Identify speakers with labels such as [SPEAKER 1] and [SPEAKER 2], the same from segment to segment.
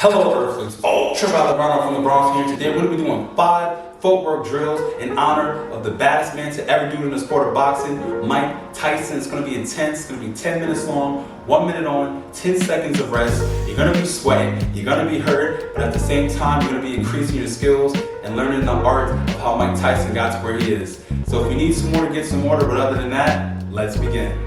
[SPEAKER 1] Hello Earthlings, ultraviolet runner from the Bronx here. Today we're going to be doing 5 footwork drills in honor of the baddest man to ever do it in the sport of boxing, Mike Tyson. It's going to be intense, it's going to be 10 minutes long, 1 minute on, 10 seconds of rest. You're going to be sweating, you're going to be hurt, but at the same time you're going to be increasing your skills and learning the art of how Mike Tyson got to where he is. So if you need some water, get some water, but other than that, let's begin.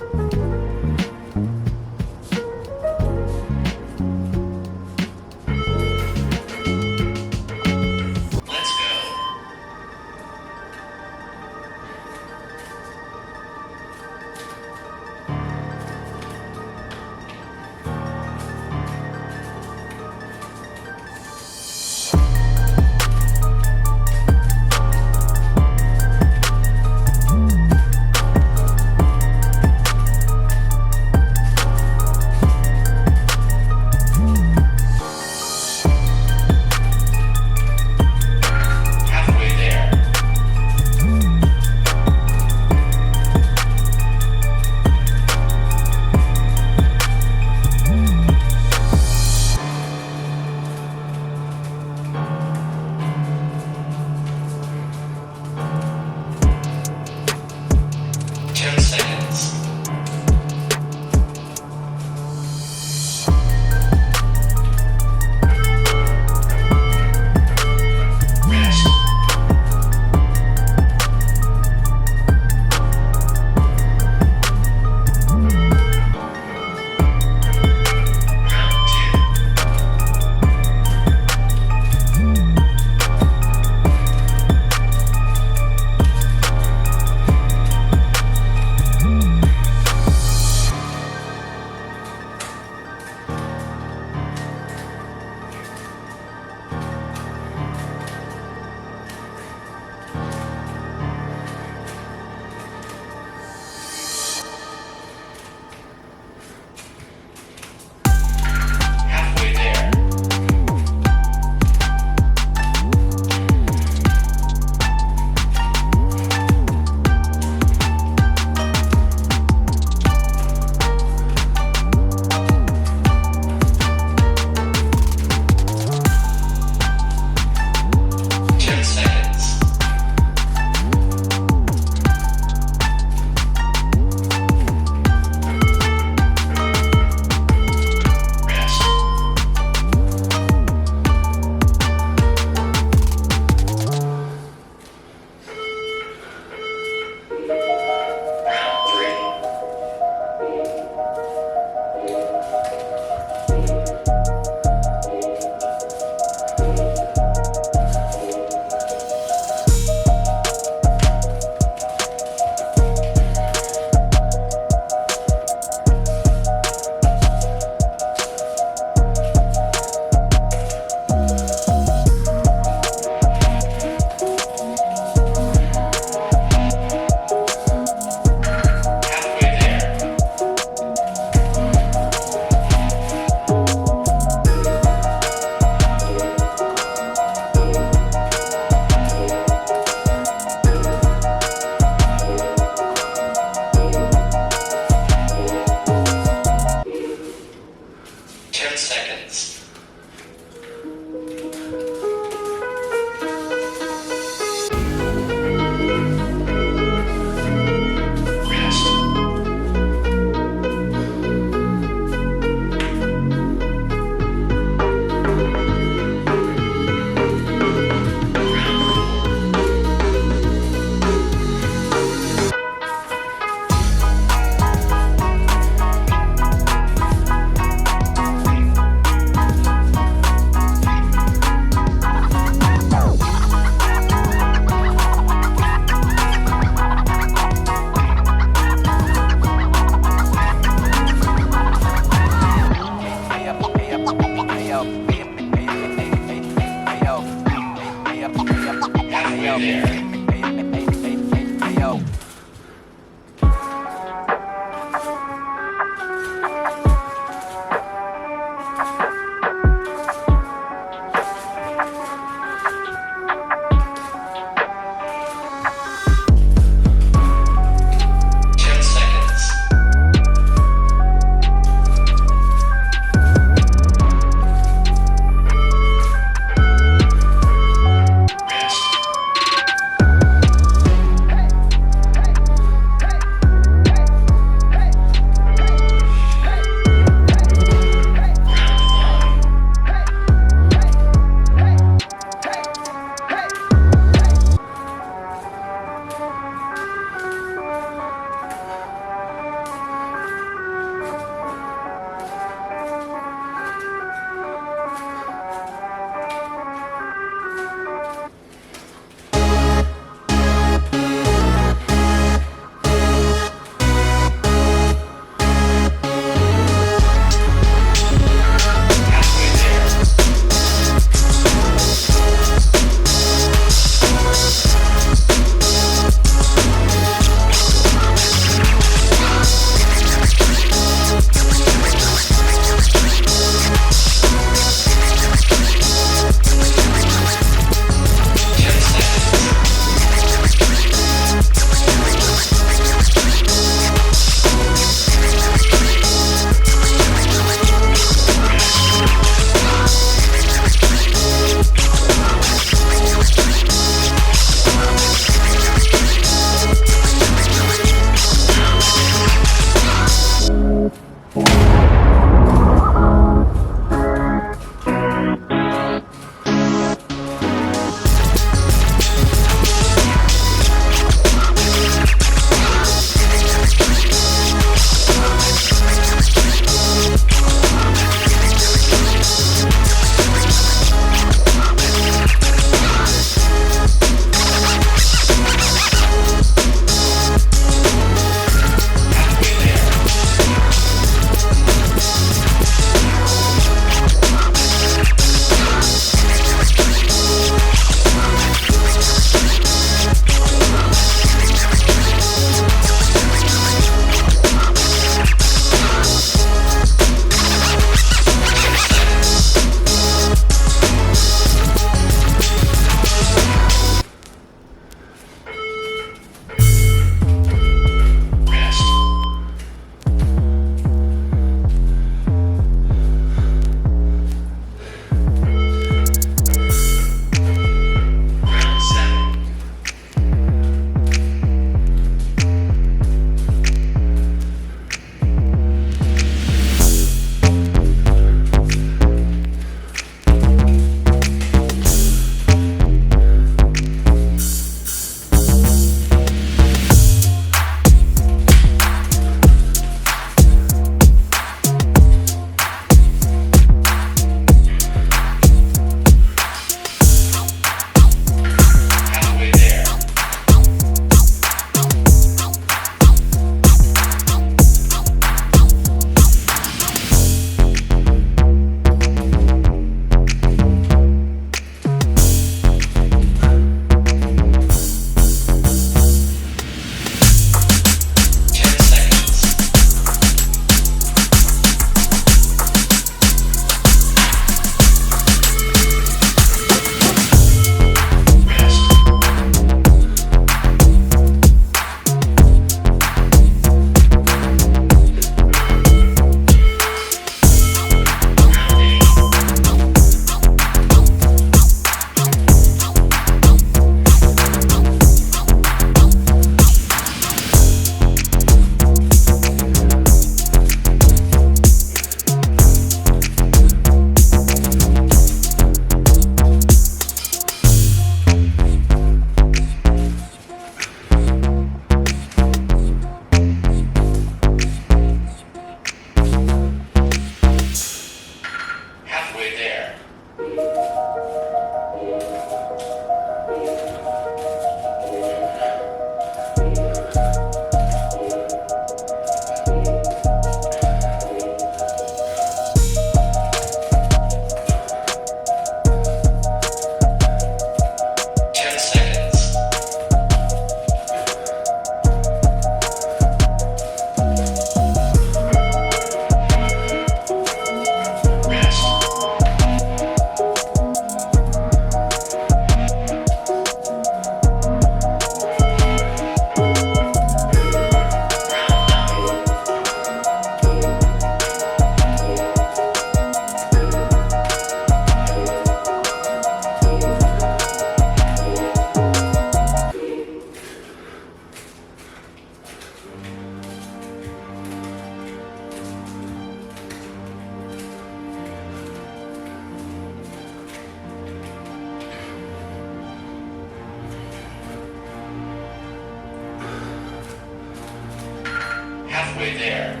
[SPEAKER 2] Halfway there.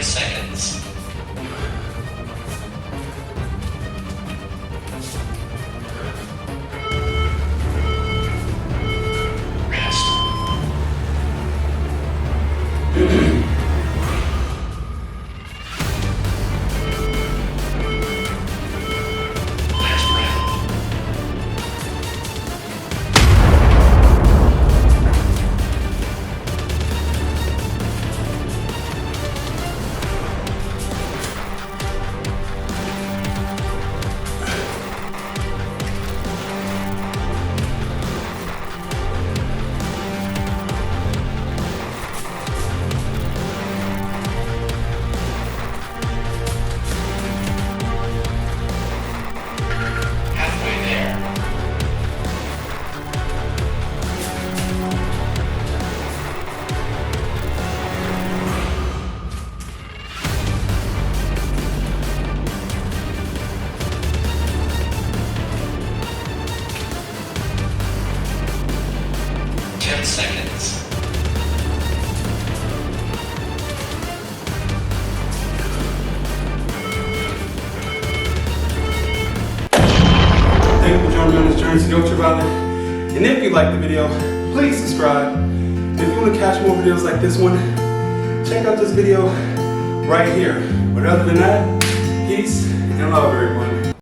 [SPEAKER 2] Seconds. Rest. Last round. 10 seconds.
[SPEAKER 1] Thank you for joining me on this journey to Go Valley. And if you like the video, please subscribe. And if you want to catch more videos like this one, check out this video right here. But other than that, peace and love, everyone.